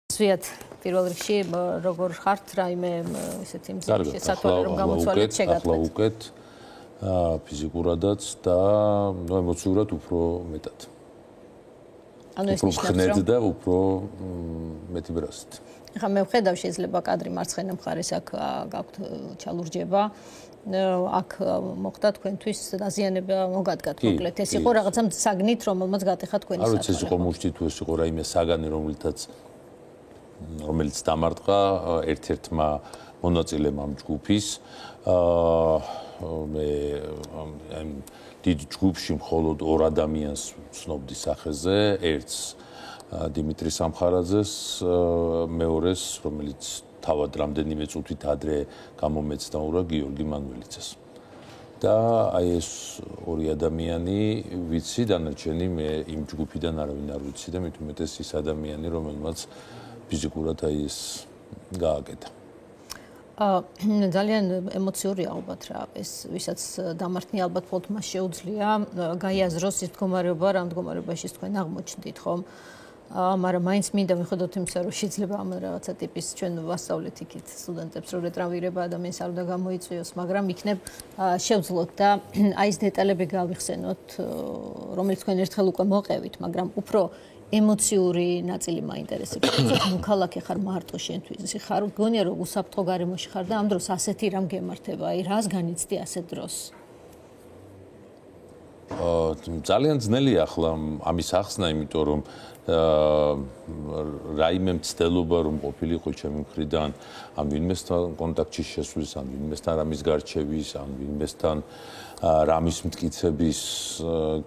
ზვიად პირველ რიგში როგორ ხართ რაიმე ესეთი მზის სათვალე რომ გამოცვალეთ შეგატყვეთ. ახლა უკეთ ფიზიკურადაც და ემოციურად უფრო მეტად. ანუ ეს ნიშნავს რომ და უფრო მეტი ბრასით. ახლა მე ვხედავ შეიძლება კადრი მარცხენა მხარეს აქ გაქვთ ჩალურჯება. აქ მოხდა თქვენთვის დაზიანება მოგადგათ მოკლედ ეს იყო რაღაცა საგნით რომელმაც გატეხა თქვენი სათვალე. არ ვიცი ეს იყო მუშტი თუ ეს იყო რაიმე საგანი რომელიც დამარტყა ერთ-ერთმა მონაწილემ ამ ჯგუფის მე ამ დიდ ჯგუფში მხოლოდ ორ ადამიანს ვცნობდი სახეზე ერთს დიმიტრი სამხარაძეს მეორეს რომელიც თავად რამდენიმე წუთით ადრე გამომეცნაურა გიორგი მანველიძეს და აი ეს ორი ადამიანი ვიცი დანარჩენი მე იმ ჯგუფიდან არავინ არ ვიცი და მით უმეტეს ის ადამიანი რომელმაც ფიზიკურად აი ეს გააკეთა. ძალიან ემოციური ალბათ რა ეს ვისაც დამართნი ალბათ მხოლოდ მას შეუძლია გაიაზროს ის მდგომარეობა რა მდგომარეობაში თქვენ აღმოჩნდით ხომ მაგრამ მაინც მინდა მიხედოთ იმისა რომ შეიძლება ამ რაღაცა ტიპის ჩვენ ვასწავლეთ იქით სტუდენტებს რომ ретრავირება ადამიანს არ უნდა გამოიწვიოს მაგრამ იქნებ შევძლოთ და აი ეს დეტალები გავიხსენოთ რომელიც თქვენ ერთხელ უკვე მოყევით მაგრამ უფრო ემოციური ნაწილი მაინტერესებს. მოქალაქე ხარ მარტო შენთვის. ხარ გონია რომ უსაფრთხო გარემოში ხარ და ამ დროს ასეთი რამ გემართება. აი რას განიცდი ასეთ დროს? ძალიან ძნელია ახლა ამის ახსნა, იმიტომ რომ რაიმე მცდელობა რომ ყოფილიყო ჩემი მხრიდან ამ ვინმესთან კონტაქტში შესვლის, ან ვინმესთან რამის გარჩევის, ან ვინმესთან რამის მტკიცების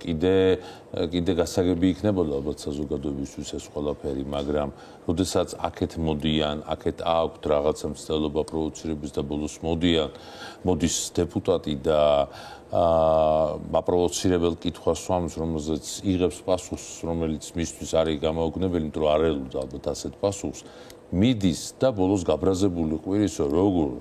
კიდე გასაგები იქნებოდა ალბათ საზოგადოებისთვის ეს ყველაფერი, მაგრამ როდესაც აქეთ მოდიან, აქეთ აქვთ რაღაცა მცდელობა პროვოცირების და ბოლოს მოდის დეპუტატი და აპროვოცირებელ კითხვას სვამს, რომელზეც იღებს პასუხს, რომელიც მისთვის არის გამოუგნებელი, იმიტომ რომ არ ელოდა ალბათ ასეთ პასუხს, მიდის და ბოლოს გაბრაზებული ყვირისო, როგორ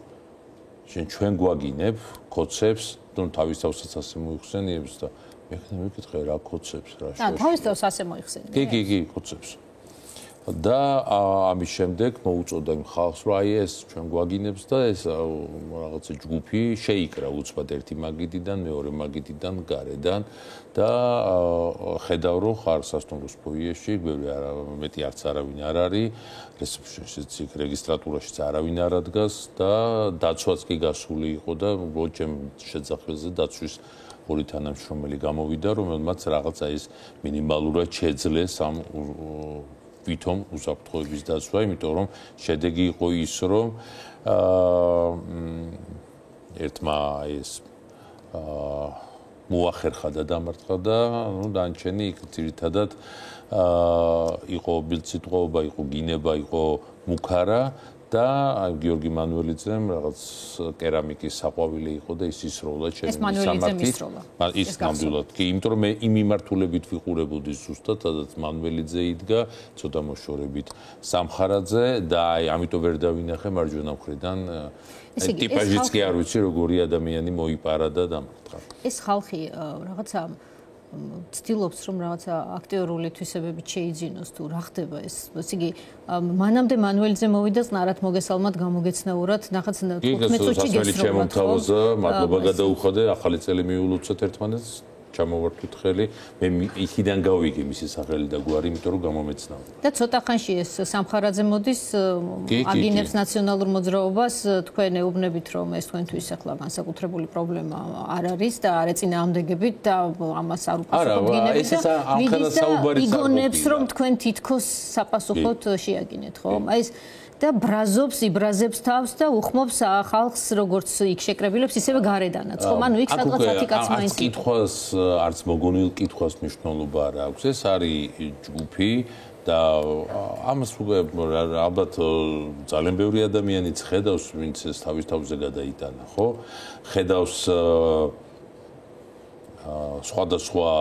ჩვენ გვაგინებ კოცებს, თუ თავის თავსაც ასე მოიხსენიებს და მე ვიკითხე რა კოცებს რა შოშ. თავის თავს ასე მოიხსენიებს. კი, კოცებს. და ამის შემდეგ მოუწოდა იმ ხალხს რომ აი ეს ჩვენ გვაგინებს და ეს რაღაცა ჯგუფი შეიკრა უცბად ერთი მაგიდიდან მეორე მაგიდიდან გარედან და ხედავ რომ ხარ სასტუმროს ფოიეში მეტი არც არავინ არ არის რესეპშენშიც იქ რეგისტრატურაშიც არავინ არ ადგას და დაცვაც კი გასული იყო და უბრალოდ ჩემ შეძახილზე დაცვის ორი თანამშრომელი გამოვიდა რომელმაც რაღაცა ის მინიმალურად შეძლეს ამ ვითომ უსაფრთხოების დაცვა, იმიტომ რომ შედეგი იყო ის, რომ ერთმა ეს მოახერხა და დამარტყა და დანარჩენი იქ ძირითადად იყო ბილწიტყვაობა, იყო გინება, იყო მუქარა და გიორგი მანველიძემ რაღაც კერამიკის საყვავილი იყო და ის როლა ჩემს ის ნამდვილად კი იმიტომ რომ მე იმ მიმართულებით ვიყურებოდი ზუსტად სადაც მანველიძე იდგა ცოტა მოშორებით სამხარაძე და აი ამიტომ ვერ დავინახე მარჯვენა მხრიდან ტიპაჟიც კი არ ვიცი როგორი ადამიანი მოიპარა და დამარტყა ეს ხალხი რაღაცა ცდილობს რომ რაღაცა აქტიურული თვისებებით შეიძინოს თუ რა ხდება ეს იგი მანამდე მანველიძე მოვიდა წნარად მოგესალმად გამოგეცნაურად ნახაც 15 წუთში გესროლოთ მადლობა გადაუხადე ახალი წელი მიულოცოთ ერთმანეთს ჩამოვართვით ხელი მე იქიდან გავიგე მისი სახელი და გვარი იმიტომ რომ გამომეცნაო და ცოტა ხანში ეს სამხარაძე მოდის აგინებს ნაციონალურ მოძრაობას თქვენ ეუბნებით რომ ეს თქვენთვის ახლა განსაკუთრებული პრობლემა არ არის და არ ეწინააღმდეგებით და ამას არ უპასუხობთ და იგონებს რომ თქვენ თითქოს საპასუხოდ შეაგინეთ ხო აი ეს და ბრაზობს, იბრაზებს თავს და უხმობს ხალხს როგორც იქ შეკრებილებს, ისევე გარედანაც. ხო, ანუ იქ სადღაც 10 კაც მაინც. აქ კითხვას არც მოგონილ კითხვას მნიშვნელობა არ აქვს. ეს არის ჯგუფი და ამას ალბათ ძალიან ბევრი ადამიანიც ხედავს, ვინც ეს თავის თავზე გადაიტანა, ხო? ხედავს სხვადასხვა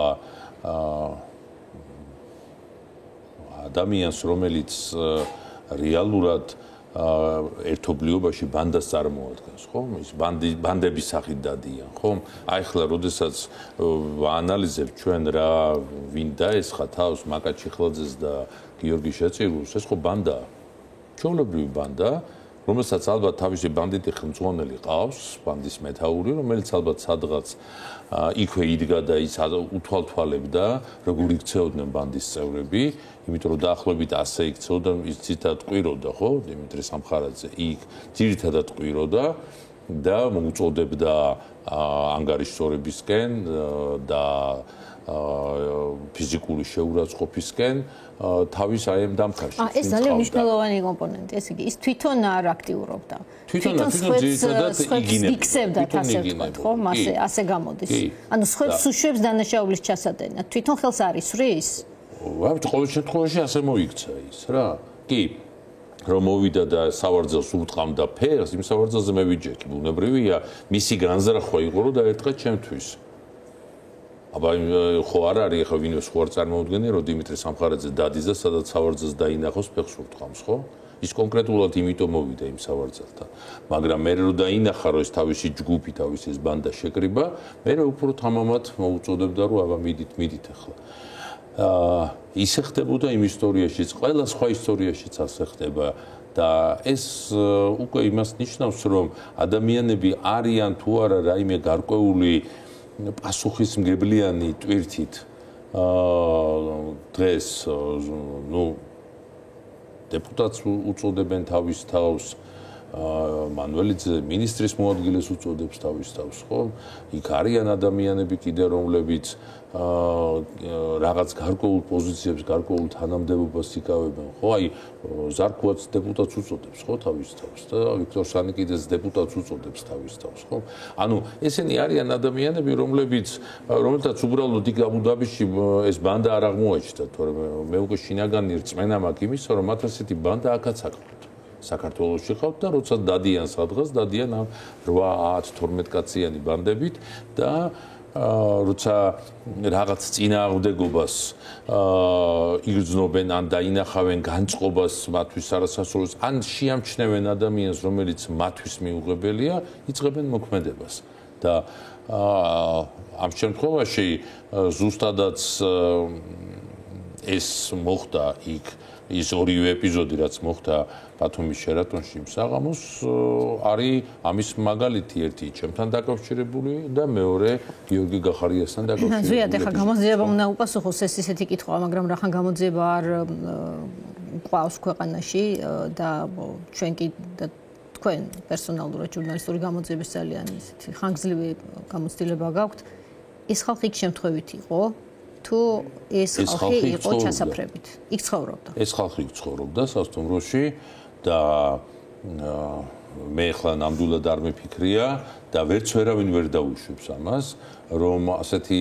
ადამიანს, რომელიც რეალურად ერთობლიობაში ბანდას წარმოადგენს, ხო? ის ბანდების სახით დადიან, ხო? აი ხლა როდესაც ვაანალიზებთ ჩვენ რა ვინ დაესხა თავს მაკა ჩიხლაძეს და გიორგი შეწირულს, ეს ხო ბანდაა. ჩვეულებრივი ბანდა, რომელსაც ალბათ თავისი ბანდიტი ხელმძღვანელი ყავს, ბანდის მეთაური, რომელიც ალბათ სადღაც იქვე იდგა და ის უთვალთვალებდა, როგორ იქცეოდნენ ბანდის წევრები, იმიტომ რომ დაახლოებით ასე იქცეოდა, ის ძირითადად ყვიროდა, ხო, დიმიტრი სამხარაძე იქ ძირითადად ყვიროდა და მოუწოდებდა ანგარიშსწორებისკენ და ფიზიკური შეურაცხყოფისკენ თავის აი ამ დამხარში. ეს ძალიან მნიშვნელოვანი კომპონენტი, ესე იგი, ის თვითონ არ აქტიურობდა. თვითონ ძირითადად იგინებდა, ასე ვთქვათ, ხო? ასე გამოდის. ანუ სხვებს უშვებს დანაშაულის ჩასატენა. თვითონ ხელს არ ისვრის? ვაბთ, ყოველ შემთხვევაში ასე მოიქცა ის, რა. კი. რომ მოვიდა და სავარძელს უტყამდა ფეხს, იმ სავარძელზე მე ვიჯექი, ბუნებრივია, მისი განზრახვა იყო, რომ დაერტყა ჩემთვის. აბა ხო არ არის ხო ვინმე სხვა წარმოუდგენია რომ დიმიტრი სამხარაძე დადის და სადაც სავარძელს დაინახოს ფეხს ურტყამს ხო ის კონკრეტულად იმიტომ მოვიდა იმ სავარძელთან მაგრამ მე რომ დაინახა რომ ეს თავისი ჯგუფი თავისი ეს ბანდა შეკრიბა მე უფრო თამამად მოუწოდებდა რომ აბა მიდით ახლა ისე ხდებოდა იმ ისტორიაშიც ყველა სხვა ისტორიაშიც ასე ხდება და ეს უკვე იმას ნიშნავს რომ ადამიანები არიან თუ არა რაიმე გარკვეული პასუხისმგებლიანი ტვირთით დღეს ნუ დეპუტატს უწოდებენ თავის თავს მანველიძე მინისტრის მოადგილეს უწოდებს თავის თავს ხო იქ არიან ადამიანები კიდე რომლებიც რაღაც გარკვეულ პოზიციებს გარკვეულ თანამდებობას იკავებენ ხო აი ზარქუაც დეპუტატს უწოდებს ხო თავის თავს და ვიქტორ სანიკიძეს დეპუტატს უწოდებს თავის თავს ხო ანუ ესენი არიან ადამიანები რომელთაც უბრალოდ იქ აბუდაბიში ეს ბანდა არ აღმოაჩნდა თორემ მე უკვე შინაგანი რწმენა მაქვს იმისა რომ მათ ასეთი ბანდა აქაც აქვთ საქართველოში ხავთ და როცა დადიან სადღაც დადიან ამ 8-10-12 კაციანი ბანდებით და როცა რაღაც წინააღმდეგობას იგრძნობენ ან დაინახავენ განწყობას მათთვის არასასრულოს ან შეამჩნევენ ადამიანს რომელიც მათთვის მიუღებელია იწყებენ მოქმედებას და ამ შემთხვევაში ზუსტადაც ეს მოხდა იქ ის ორივე ეპიზოდი რაც მოხდა ბათუმის შერატონში საღამოს არის ამის მაგალითი ერთი ჩემთან დაკავშირებული და მეორე გიორგი გახარიასთან დაკავშირებული. ზვიად ეხა გამოძიება უნდა უპასუხოს ეს ისეთი კითხვა, მაგრამ რახან გამოძიება არ ყავს ქვეყანაში და ჩვენ კი და თქვენ პერსონალურად ჟურნალისტური გამოძიების ძალიან ისეთი ხანგრძლივი გამოცდილება გაქვთ. ეს ხალხი შემთხვევით იყო თუ ეს ხალხი იყო ჩასაფრებით. იქ ცხოვრობდა. ეს ხალხი ცხოვრობდა სასტუმროში და მე ახლა ნამდვილად არ მეფიქრია და ვერც ვერავინ ვერ დაუშვებს ამას რომ ასეთი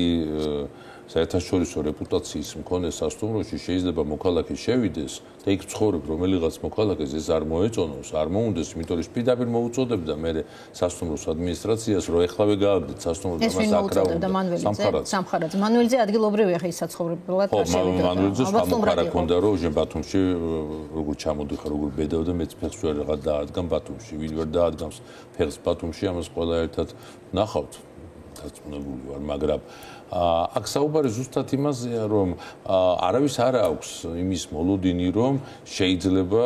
საერთაშორისო რეპუტაციის მქონე სასტუმროში შეიძლება მოქალაქე შევიდეს და იქ ცხოვრებ რომელიღაც მოქალაქეს ეს არ მოეწონოს არ მოუნდეს იმიტომ რომ პირდაპირ მოუწოდებდა მე სასტუმროს ადმინისტრაციას რომ ეხლავე გააგდეთ სასტუმროს ამას აკრავდა სამხარაძე მანველიძე ადგილობრივი ახლა ის საცხოვრებლად არ შევიდა მანველიძე სამხარა ქონდა რომ ჟენ ბათუმში როგორ ჩამოდიხარ როგორ ბედავდა მეც ფეხს ვერ რაღაც დაადგან ბათუმში ვინ ვერ დაადგამს ფეხს ბათუმში ამას ყველა ერთად ნახავთ დაწუნებული ვარ მაგრამ აქ საუბარი ზუსტად იმაზეა რომ არავის არ აქვს იმის მოლოდინი რომ შეიძლება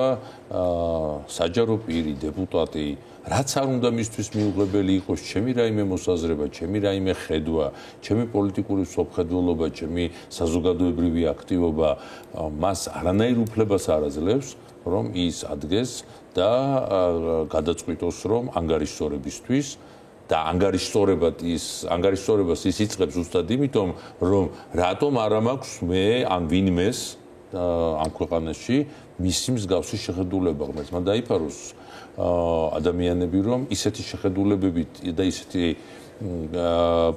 საჯარო პირი დეპუტატი რაც არ უნდა მისთვის მიუღებელი იყოს ჩემი რაიმე მოსაზრება ჩემი რაიმე ხედვა ჩემი პოლიტიკური სოფხედველობა ჩემი საზოგადოებრივი აქტივობა მას არანაირ უფლებას არ აძლევს რომ ის ადგეს და გადაწყვიტოს რომ ანგარიშსწორებისთვის და ანგარიშსწორებას ის იწყებს ზუსტად იმიტომ რომ რატომ არ მაქვს მე ან ვინმეს ამ ქვეყანაში მისი მსგავსი შეხედულება ღმერთს მან დაიფაროს ადამიანები რომ ისეთი შეხედულებებით და ისეთი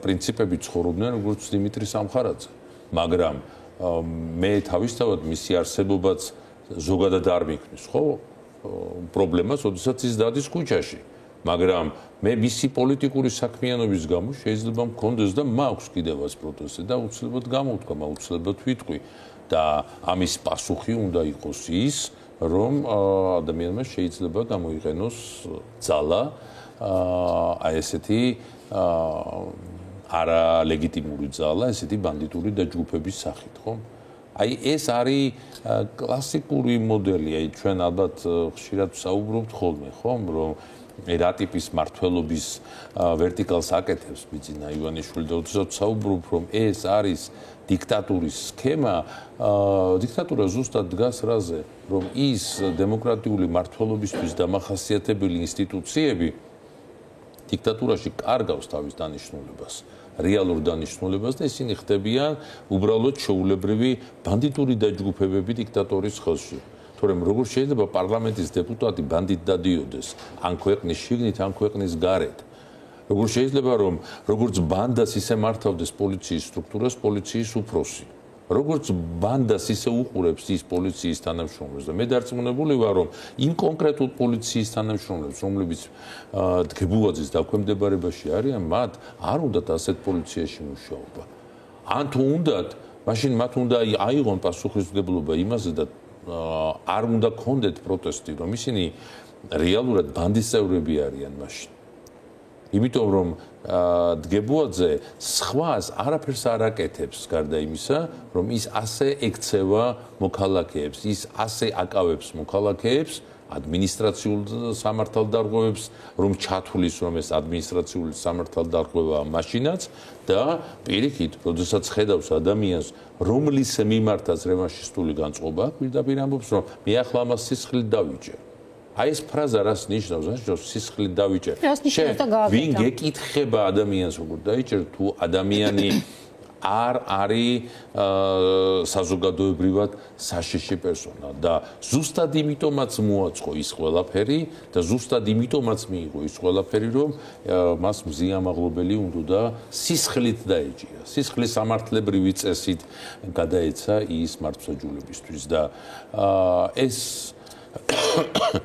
პრინციპებით ცხოვრობდნენ როგორც დიმიტრი სამხარაძე მაგრამ მე თავისთავად მისი არსებობაც ზოგადად არ მიქმნის ხო პრობლემას როდესაც ის დადის ქუჩაში მაგრამ მე მისი პოლიტიკური საქმიანობის გამო შეიძლება მქონდეს და მაქვს კიდევაც პროტესტი და უცლებად გამოვთქვა, აუცილებლად ვიტყვი და ამის პასუხი უნდა იყოს ის, რომ ადამიანმა შეიძლება გამოიყენოს ძალა აი ესეთი არალეგიტიმური ძალა, ესეთი ბანდიტური დაჯგუფების სახით, ხო? აი ეს არის კლასიკური მოდელი, აი ჩვენ ალბათ ხშირად საუბრობთ ხოლმე, ხომ, რომ რა ტიპის მართლობის ვერტიკალს აკეთებს ბიძინა ივანიშვილი და უცებ საუბრობ, რომ ეს არის დიქტატურის სქემა, დიქტატურა ზუსტად დგას რაზე, რომ ის დემოკრატიული მართლობისთვის დამახასიათებელი ინსტიტუციები დიქტატურაში კარგავს თავის დანიშნულებას, რეალურ დანიშნულებას და ისინი ხდებიან უბრალოდ ჩვეულებრივი ბანდიტური დაჯგუფებები დიქტატორის ხელში. თორემ როგორ შეიძლება პარლამენტის დეპუტატი ბანდიტ დადიოდეს ან ქვეყნის შიგნით, ან ქვეყნის გარეთ? როგორ შეიძლება რომ როგორც ბანდას ისე მართავდეს პოლიციის სტრუქტურას პოლიციის უფროსი? როგორც ბანდას ისე უყურებს ის პოლიციის თანამშრომლებს და მე დარწმუნებული ვარ რომ იმ კონკრეტულ პოლიციის თანამშრომლებს რომლებიც დგებულაძის დაქვემდებარებაში არიან მათ არ უნდათ ასეთ პოლიციაში მუშაობა ან თუ უნდათ მაშინ მათ უნდა აიღონ პასუხისმგებლობა იმაზე და არ უნდა კონდეთ პროტესტი რომ ისინი რეალურად ბანდის წევრები არიან მაშინ იმიტომ რომ დგებულაძე სხვას არაფერს არ აკეთებს გარდა იმისა რომ ის ასე ექცევა მოქალაქეებს ის ასე აკავებს მოქალაქეებს ადმინისტრაციულ სამართალდარღვევებს რომ ჩათვლის რომ ეს ადმინისტრაციული სამართალდარღვევა მაშინაც და პირიქით როდესაც ხედავს ადამიანს რომლის მიმართაც რევანშისტული განწყობა პირდაპირ ამბობს რომ მე ახლა ამას სისხლით დავიჭერ აი ეს ფრაზა რას ნიშნავს? ნიშნავს სისხლით დავიჭერ. ვინ გეკითხება ადამიანს როგორ დაიჭერ თუ ადამიანი არ არის საზოგადოებრივად საშიში პერსონა და ზუსტად იმიტომაც მოაწყო ის ყველაფერი და ზუსტად იმიტომაც მიიღო ის ყველაფერი რომ მას მზიამაღლობელი უნდა სისხლით დაეჭირა. სისხლის სამართლებრივი წესით გადაეცა ის მართლმსაჯულებისთვის და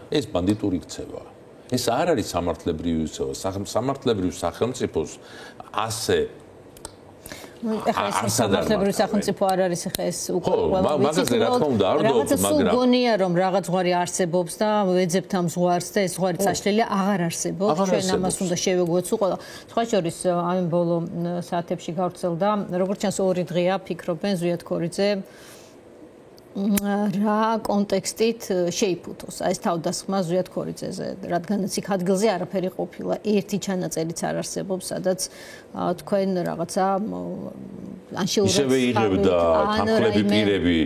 ეს ბანდიტური ქცევა. ეს არ არის სამართლებრივი ქცევა. სამართლებრივ სახელმწიფოს ასე ახლა სამართლებრივი სახელმწიფო არ არის ახლა ეს უკვე ყველა მაგაზე რა თქმა უნდა არ დავთ მაგრამ გონია რომ რაღაც ზღვარი არსებობს და ვეძებთ ამ ზღვარს და ეს ზღვარი წაშლილი აღარ არსებობს ჩვენ ამას უნდა შევეგვეცუ ყველა სხვა შორის ამ ბოლო საათებში გავრცელდა როგორც ჩანს ორი დღეა ფიქრობენ ზვიად ქორიძე რა კონტექსტით შეიფუთოს აი ეს თავდასხმა ზვიად ქორიძეზე რადგანაც იქ ადგილზე არაფერი ყოფილა ერთი ჩანაწერიც არ არსებობს სადაც თქვენ რაღაცა ან შეურაცხმოთ ისევე იღებდა თანხლები პირები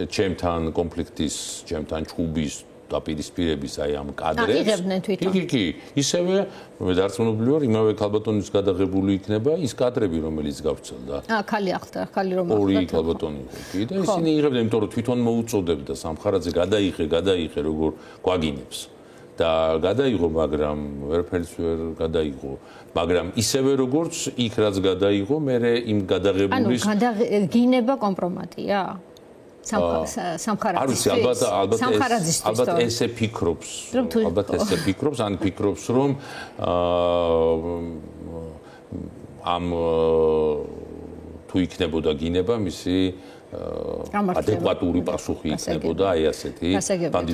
ჩემთან კონფლიქტის ჩემთან ჩხუბის დაპირისპირების აი ამ კადრებს იღებდნენ თვითონ კი ისევე მე დარწმუნებული ვარ იმავე ქალბატონის გადაღებული იქნება ის კადრები რომელიც გავრცელდა ხალი ახლა ხალი რომ ორი ქალბატონი კი და ისინი იღებდნენ იმიტომ რომ თვითონ მოუწოდებდა სამხარაძე გადაიღე როგორ გვაგინებს და გადაიღო მაგრამ ვერაფერს ვერ გადაიღო მაგრამ ისევე როგორც იქ რაც გადაიღო მე იმ გადაღებულის ანუ გადაგინება კომპრომატია სამხარაძის ალბათ ესე ფიქრობს ან ფიქრობს რომ ამ თუ იქნებოდა გინება მისი ადეკვატური პასუხი იქნებოდა აი ასეთი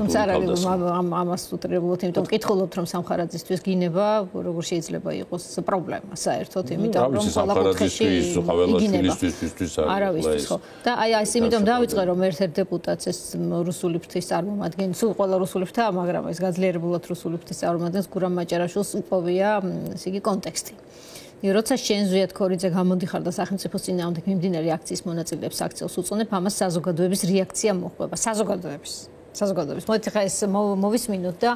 თუმცა არ არის ამას უტრებულობთ იმიტომ ვკითხულობთ რომ სამხარაძისთვის გინება როგორ შეიძლება იყოს პრობლემა საერთოდ იმიტომ რომ სამხარაძისთვის ხაველაშვილისთვის არავისთვის ხო და აი ეს იმიტომ დავიწყე რომ ერთ-ერთ დეპუტატს ეს რუსული ფრთის წარმომადგენელი სულ ყველა რუსული ფრთა მაგრამ ეს გაძლიერებულად რუსული ფრთის წარმომადგენელს გურამ მაჭარაშვილს უპოვია ესე იგი კონტექსტი როცა შენ ზვიად ქორიძე გამოდიხარ და სახელმწიფოს წინააღმდეგ მიმდინარე აქციის მონაწილეებს აქციას უწონებ, ამას საზოგადოების რეაქცია მოხდება. საზოგადოების. მოდით ხა ეს მოვისმინოთ და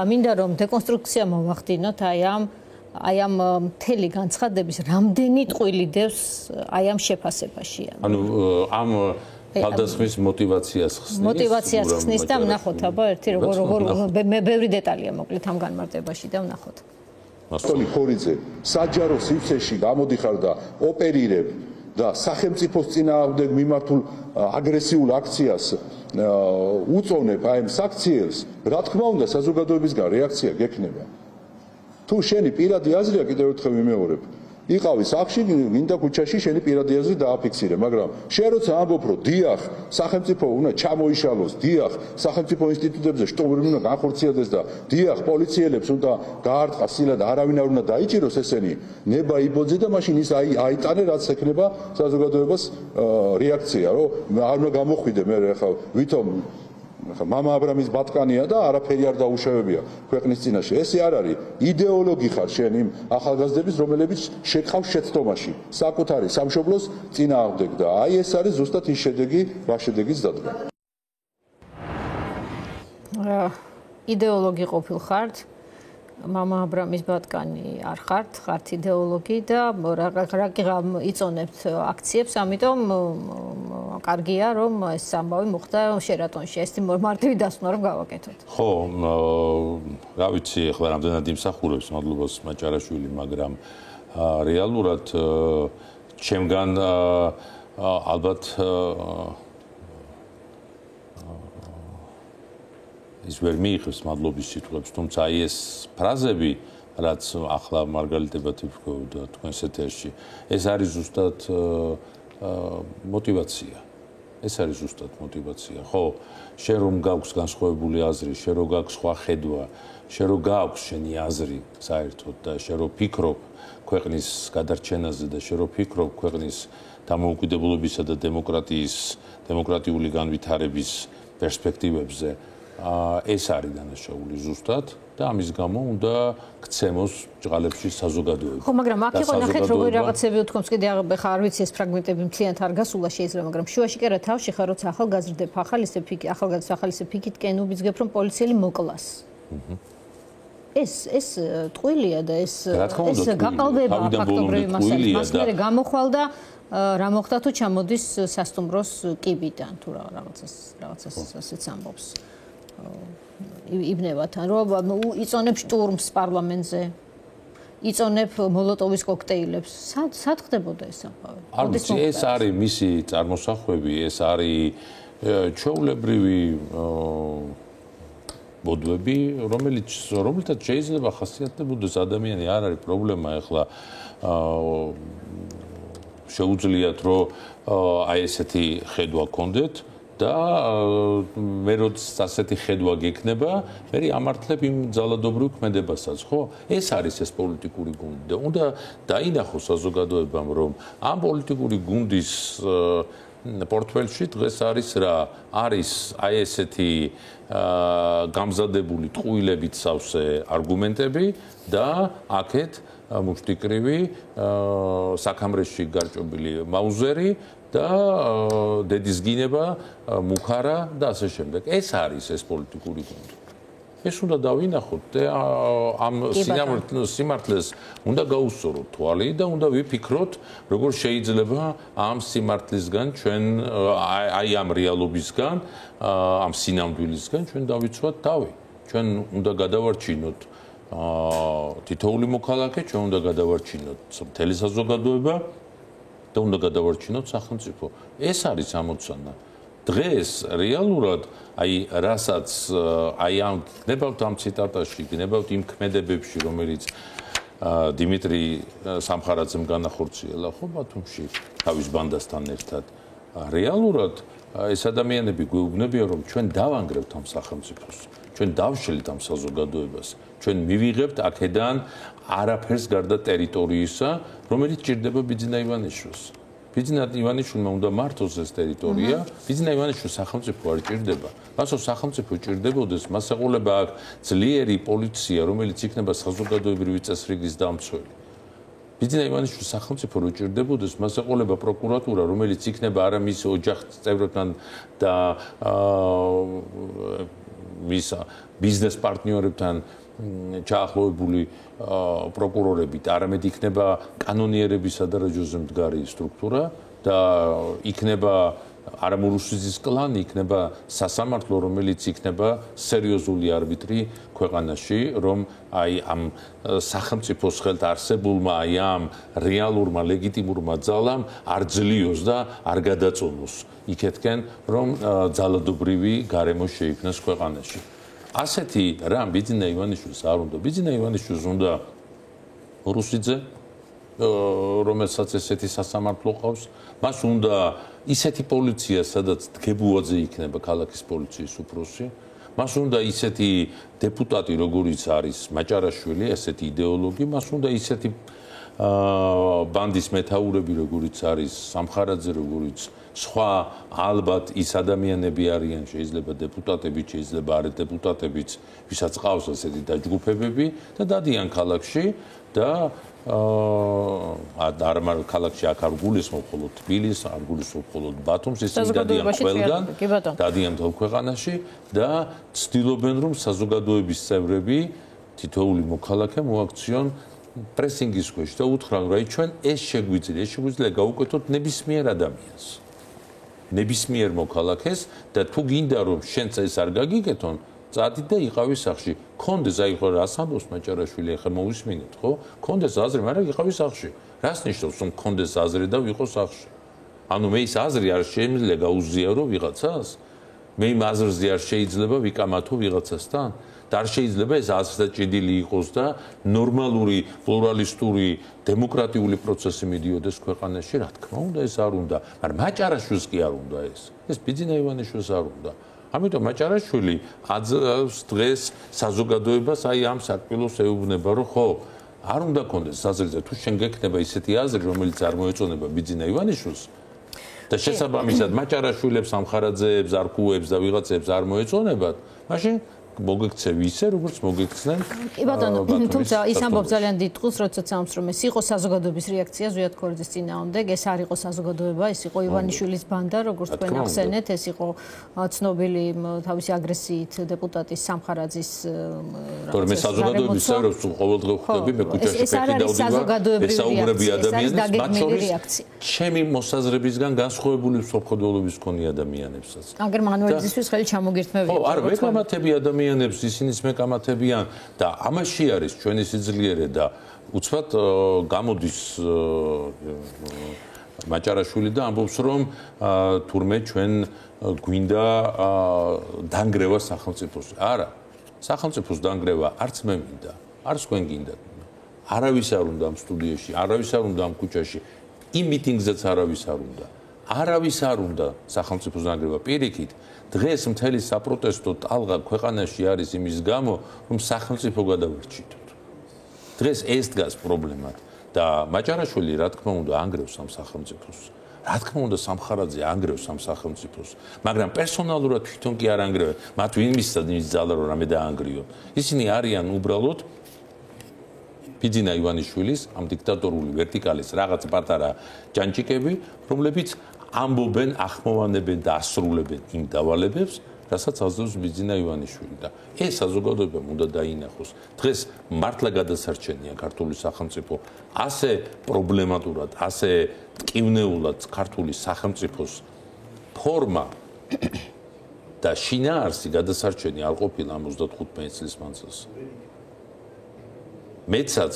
მინდა რომ დეკონსტრუქცია მოვახდინოთ აი ამ მთელი განცხადების რამდენი ტყვილი დევს აი ამ შეფასებაში. ანუ ამ თავდასხმის მოტივაციას ხსნის და ვნახოთ აბა ერთი როგორ მე ბევრი დეტალია მოკლედ ამ განმარტებაში და ვნახოთ. მასტონი ქორიძე საჯარო სივრცეში გამოდიხარ და ოპერირებ და სახელმწიფოს წინააღმდეგ მიმართულ აგრესიულ აქციას უწონებ აი ამ საქციელს რა თქმა უნდა საზოგადოებისგან რეაქცია გექნება თუ შენი პირადი აზრია კიდევ ერთხელ ვიმეორებ იყავი სახში, მინდა ქუჩაში შენი პირადი აზრი დააფიქსირე, მაგრამ შენ როცა ამბობ, რომ დიახ, სახელმწიფო უნდა ჩამოიშალოს, დიახ, სახელმწიფო ინსტიტუტებზე შტომები უნდა განხორციელდეს და დიახ, პოლიციელებს უნდა გაარტყას სილა და არავინ არ უნდა დაიჭიროს ესენი, ნება იბოძე და მაშინ ის აიტანე, რაც ექნება საზოგადოებას რეაქცია, რომ არ უნდა გამოხვიდე მე ახლა ვითომ მამა აბრამის ბატკანია და არაფერი არ დაუშევებია ქვეყნის წინაშე. ეს არ არის იდეოლოგი ხარ შენ იმ ახალგაზრდების, რომლებიც შეკავ შეცდომაში საკუთარი სამშობლოს წინააღმდეგ და აი ეს არის ზუსტად ის შედეგი, რა შედეგიც დადგა. იდეოლოგი ყოფილ ხართ. მამა აბრამის ბატკანი არ ხართ იდეოლოგი და რა იწონებთ აქციებს, ამიტომ კარგია რომ ეს ამბავი მოხდა შერატონში. ეს მარტივი დასკვნა რომ გავაკეთოთ. ხო, რა ვიცი, ახლა რამდენად იმსახურებს მადლობას მაჭარაშვილი, მაგრამ რეალურად ჩემგან ალბათ ის ვერ მიიღებს მადლობის სიტყვებს, თუმცა აი ეს ფრაზები, რაც ახლა მარგალიტებად იფრქვევდა თქვენს ეთერში, ეს არის ზუსტად мотивация. ეს არის ზუსტად мотивация. ხო, შენ რომ გაქვს განსხვავებული აზრი, შენ რომ გაქვს სხვა ხედვა, შენ რომ გაქვს შენი აზრი საერთოდ და შენ რომ ფიქრობ ქვეყნის გადარჩენაზე და შენ რომ ფიქრობ ქვეყნის დამოუკიდებლობისა და დემოკრატიული განვითარების პერსპექტივებზე, ეს არის დანაშაული ზუსტად და ამის გამო უნდა გცემოს ჭყალებში საზოგადოება. ხო, მაგრამ აქ იყო ნახეთ როგორი რაღაცები უთქვამს, კიდე ხა არ ვიცი ეს ფრაგმენტები მთლიანად არ გასულა შეიძლება, მაგრამ შუაში კი არა თავში ხარ, როცა ახალგაზრდებ ახალგაზრდა ფიქით უბიძგებ რომ პოლიციელი მოკლას. ეს ტყუილია და ეს გაყალბება ფაქტობრივი მასალის. მას მერე გამოხვალ და რა მოხდა თუ ჩამოდის სასტუმროს კიბიდან თუ რაღაცას ასეც ამბობს. იბნევათან რომ იწონებ შტურმს პარლამენტზე, იწონებ მოლოტოვის კოქტეილებს. სად ხდებოდა ეს ამბავი? არ ვიცი, ეს არის მისი წარმოსახვევი, ეს არის ჩვეულებრივი ბოდვები, რომელთაც შეიძლება ხასიათდებოდეს ადამიანი, არ არის პრობლემა ახლა შეუძლიათ რომ აი ესეთი ხედვა გქონდეთ და მე როცა ასეთი ხედვა გექნება, მე ამართლებ იმ ძალადობრივ ქმედებასაც, ხო? ეს არის ეს პოლიტიკური გუნდი და უნდა დაინახოს საზოგადოებამ, რომ ამ პოლიტიკური გუნდის პორტფელში დღეს არის რა? არის აი ესეთი გამზადებული ტყუილებით სავსე არგუმენტები და აქეთ მუშტიკრივი საქამრეში გარჭობილი მაუზერი და დედის გინება მუხარა და ასე შემდეგ. ეს არის ეს პოლიტიკური გუნდი. ეს უნდა დავინახოთ და ამ სიმართლეს უნდა გაუსწოროთ თვალი და უნდა ვიფიქროთ, როგორ შეიძლება ამ სიმართლისგან ჩვენ აი ამ რეალობისგან, ამ სინამდვილისგან ჩვენ დავიცვათ თავი. ჩვენ უნდა გადავარჩინოთ თითოეული მოქალაქე, ჩვენ უნდა გადავარჩინოთ მთელი საზოგადოება და უნდა გადავარჩინოთ სახელმწიფო. ეს არის ამოცანა. დღეს რეალურად აი რასაც აი ამ გნებავთ ამ ციტატაში, გნებავთ იმ ქმედებებში, რომელიც დიმიტრი სამხარაძემ განახორციელა ხო ბათუმში თავის ბანდასთან ერთად. რეალურად ეს ადამიანები გვეუბნებიან, რომ ჩვენ დავანგრევთ ამ სახელმწიფოს, ჩვენ დავშლით ამ საზოგადოებას, ჩვენ მივიღებთ აქედან არაფერს გარდა ტერიტორიისა, რომელიც ჭირდება ბიძინა ივანიშვილს. ბიძინა ივანიშვილმა უნდა მართოს ეს ტერიტორია, ბიძინა ივანიშვილს სახელმწიფო არ ჭირდება. მასო სახელმწიფო ჭირდებოდეს, მას ეყოლება აქ ძლიერი პოლიცია, რომელიც იქნება საზოგადოებრივი წესრიგის დამცველი. ბიძინა ივანიშვილს სახელმწიფო რო ჭირდებოდეს, მას ეყოლება პროკურატურა, რომელიც იქნება არა მის ოჯახის წევრებთან და მის ბიზნეს პარტნიორებთან ჩაახლოვებული პროკურორებით, არამედ იქნება კანონიერებისა და რაჯოზე მდგარი სტრუქტურა და იქნება არამორუსიზის კლანი, იქნება სასამართლო, რომელიც იქნება სერიოზული არბიტრი ქვეყანაში, რომ აი ამ სახელმწიფოს ხელთ არსებულმა აი ამ რეალურმა ლეგიტიმურმა ძალამ არ ძლიოს და არ გადაწონოს იქეთკენ, რომ ძალადობრივი გარემო შეიქმნას ქვეყანაში. ასეთი რამ ბიძინა ივანიშვილს არ უნდა. ბიძინა ივანიშვილს უნდა რუსიძე, რომელსაც ესეთი სასამართლო ყავს, მას უნდა ისეთი პოლიცია, სადაც დგებუაძე იქნება ქალაქის პოლიციის უფროსი, მას უნდა ისეთი დეპუტატი, როგორიც არის მაჭარაშვილი, ესეთი იდეოლოგი, მას უნდა ისეთი ბანდის მეთაურები, როგორიც არის სამხარაძე, როგორიც სხვა ალბათ ის ადამიანები არიან, შეიძლება დეპუტატები, შეიძლება არა დეპუტატებიც, ვისაც ყავს ასეთი დაჯგუფებები და დადიან ქალაქში და არ ქალაქში აქ არ გულისხმობ მხოლოდ თბილისს, არ გულისხმობ მხოლოდ ბათუმს, ისინი დადიან ყველგან, დადიან მთელ ქვეყანაში და ცდილობენ, რომ საზოგადოების წევრები, თითოეული მოქალაქე მოაქციონ პრესინგის ქვეშ და უთხრან, რომ ჩვენ ეს შეგვიძლია გავუკეთოთ ნებისმიერ ადამიანს. ნებისმიერ მოქალაქეს და თუ გინდა რომ შენც ეს არ გაგიკეთონ, წადი და იყავი სახლში. კონდეს აი ხო რას ამბობს მაჭარაშვილი, ახლა მოვისმინეთ, ხო? კონდეს აზრი, მაგრამ იყავი სახლში. რას ნიშნავს რომ კონდეს აზრი და ვიყო სახლში? ანუ მე ის აზრი არ შეიძლება გაუზიარო ვიღაცას? მე იმ აზრზე არ შეიძლება ვიკამათო ვიღაცასთან? და არ შეიძლება ეს აზრდა ჭიდილი იყოს და ნორმალური, პლურალისტური, დემოკრატიული პროცესი მიდიოდეს ქვეყანაში, რა თქმა უნდა, ეს არ უნდა, მაგრამ მაჭარაშვილს კი არ უნდა ეს. ეს ბიძინა ივანიშვილს არ უნდა. ამიტომ მაჭარაშვილი დღეს საზოგადოებას აი ამ საკმილოს ეუბნება, რომ ხო, არ უნდა კონდეს აზრზე, თუ შენ გექნება ისეთი აზრი, რომელიც არ მოეწონება ბიძინა ივანიშვილს და შესაბამისად მაჭარაშვილებს, სამხარაძეებს, არქუებს და ვიღაცებს არ მოეწონებათ, მაშინ მოგექცევ ისე, როგორც მოგექცნენ. კი ბატონო, თუმცა ის ამბობს ძალიან დიდ წყულს, როდესაც ამბობს, რომ ეს იყო საზოგადოების რეაქცია ზვიად ქორიძის წინააღმდეგ, ეს არ იყო საზოგადოება, ეს იყო ივანიშვილის ბანდა, როგორც თქვენ ახსენეთ, ეს იყო ცნობილი თავისი აგრესიით დეპუტატის სამხარაძის თორემ მე საზოგადოების წევრებს ყოველდღე ხვდები, მე ქუჩაში ფეხი დავდივარ, ესაუბრები ადამიანებს, მათ შორის ჩემი მოსაზრებისგან განსხვავებული მსოფლმხედველობის მქონე ადამიანებსაც. აგერ მანუელიზისთვის ხელი ჩამოგირთმევია. ხო, არა, მეკამათები ადამიანებს ისინიც მეკამათებიან და ამაში არის ჩვენი სიძლიერე და უცბად გამოდის მაჭარაშვილი და ამბობს რომ თურმე ჩვენ გვინდა დანგრევა სახელმწიფოს. არა, სახელმწიფოს დანგრევა არც მე მინდა, არც თქვენ გინდათ. არავის არ უნდა ამ სტუდიაში, არავის არ უნდა ამ ქუჩაში, იმ მიტინგზეც არავის არ უნდა. არავის არ უნდა სახელმწიფოს დანგრევა. პირიქით, დღეს მთელი საპროტესტო ტალღა ქვეყანაში არის იმის გამო, რომ სახელმწიფო გადავარჩიტოთ. დღეს ეს დგას პრობლემად და მაჭარაშვილი რა თქმა უნდა ანგრევს ამ სახელმწიფოს. რა თქმა უნდა სამხარაძე ანგრევს ამ სახელმწიფოს, მაგრამ პერსონალურად თვითონ კი არ ანგრევენ. მათ ვინ მისცა იმის ძალა რომ რამე დაანგრიონ. ისინი არიან უბრალოდ ბიძინა ივანიშვილის ამ დიქტატორული ვერტიკალის რაღაც პატარა ჭანჭიკები, რომლებიც ამბობენ, ახმოვანებენ და ასრულებენ იმ დავალებებს, რასაც აძლევს ბიძინა ივანიშვილი და ეს საზოგადოებამ უნდა დაინახოს. დღეს მართლა გადასარჩენია ქართული სახელმწიფო ასე პრობლემატურად, ასე ტკივნეულად ქართული სახელმწიფოს ფორმა და შინაარსი გადასარჩენი არ ყოფილა 75 წლის მანძილზე. მეცაც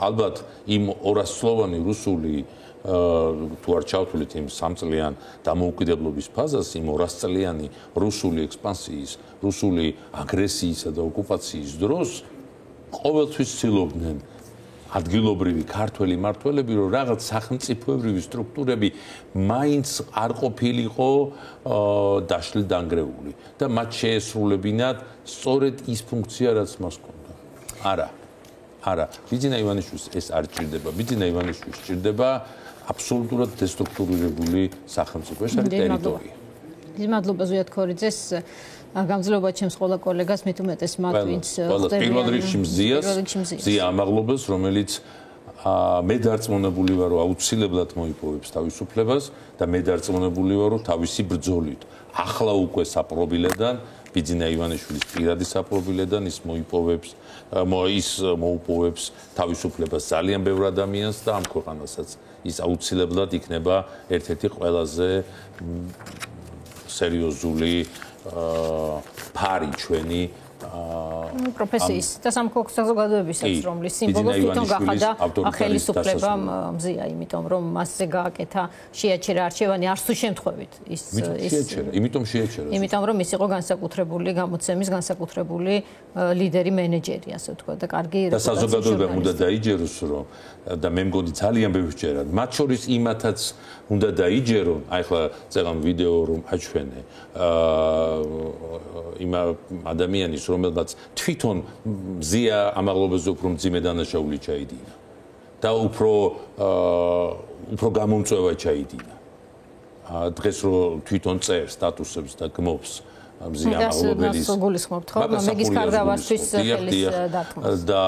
ალბათ იმ 200-სლოვანი რუსული თუ არ ჩავთვლით იმ 3 წლიან დამოუკიდებლობის ფაზას, იმ 200 წლიანი რუსული ექსპანსიის, რუსული აგრესიისა და ოკუპაციის დროს ყოველთვის ცდილობდნენ ადგილობრივი ქართველი მმართველები, რომ რაღაც სახელმწიფოებრივი სტრუქტურები მაინც არ ყოფილიყო დაშლილ დანგრეული და მათ შეესრულებინათ სწორედ ის ფუნქცია, რაც მას ჰქონდა. არა, ბიძინა ივანიშვილს ეს არ ჭირდება. ბიძინა ივანიშვილს ჭირდება აბსოლუტურად დესტრუქტურირებული სახელმწიფო, ეს არის ტერიტორია. დიდი მადლობა ზვიად ქორიძეს. გამძლეობა ჩემს ყველა კოლეგას, მით უმეტეს მათ, ვინც ხდებიან. პირველ რიგში მზია ამაღლობელს, რომელიც მე დარწმუნებული ვარ, რომ აუცილებლად მოიპოვებს თავისუფლებას და მე დარწმუნებული ვარ, რომ თავისი ბრძოლით ახლა უკვე საპრობილედან ბიძინა ივანიშვილის პირადი საპრობილედან ის მოუპოვებს თავისუფლებას ძალიან ბევრ ადამიანს და ამ ქვეყანასაც ის აუცილებლად იქნება ერთ-ერთი ყველაზე სერიოზული ფარი ჩვენი პროფესიის და სამხელო საზოგადოებისაც, რომლის სიმბოლოს თვითონ გახადა ხელისუფლება მზია, იმიტომ რომ მასზე გააკეთა შეაჩერა არჩევანი არც თუ შემთხვევით იმიტომ შეაჩერა. იმიტომ რომ ის იყო განსაკუთრებული გამოცემის განსაკუთრებული ლიდერი მენეჯერი, ასე ვთქვათ და კარგი და საზოგადოებამ უნდა დაიჯეროს რომ და მე მგონი ძალიან ბევრი ჯერა მათ შორის იმათაც უნდა დაიჯერო აი ხლა წეგან ვიდეო რომ აჩვენე იმ ადამიანის რომელსაც თვითონ მზია ამაღლობაზე უფრო მძიმე დანაშაული ჩაიდინა და უფრო გამომწვევა ჩაიდინა დღეს რომ თვითონ წერს სტატუსებს და გმობს მზია ამაღლობელის მეგის კარდავასთვის ხელის დათმოს და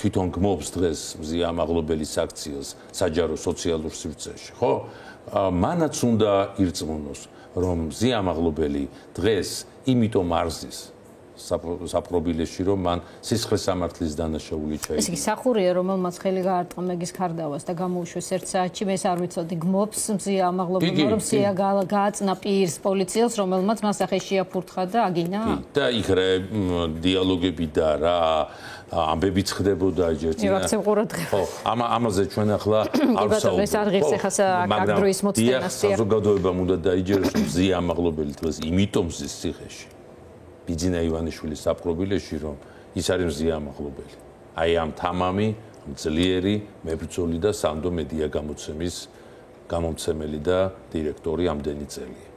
თვითონ გმობს დღეს მზია ამაღლობელის აქციას საჯარო სოციალურ სივრცეში ხო მანაც უნდა ირწმუნოს რომ მზია ამაღლობელი დღეს იმიტომ არზის საპრობილეში რომ მან სისხლის სამართლის დანაშაული ჩაიდინა. ეს იგი სახურია რომელმაც ხელი გაარტყა მეგის კარდავას და გამოუშვეს ერთ საათში მე სარვიცოდი გმობს მზია ამაღლობელმა რომ სია გააწნა პირს პოლიციელს რომელმაც მასახე შეაფურთხა და აგინა და იქ დიალოგები და რა ამბებიც ხდებოდა ჯერჯერობით. ვაქცე ყურადღება. ხო, ამაზე ჩვენ ახლა არ ვსაუბრობთ. ეს აღიღს ახლა კადროის მოცდენას. საზოგადოებამ უნდა დაიჯეროს რომ მზია ამაღლობელი დღეს იმიტომ ზის ციხეში. ბიძინა ივანიშვილის საპრობილეში რომ ის არის მზია ამაღლობელი. აი ამ თამამი, ძლიერი, მებრძოლი და სანდო მედია გამოცემის გამომცემელი და დირექტორი ამდენი წელია.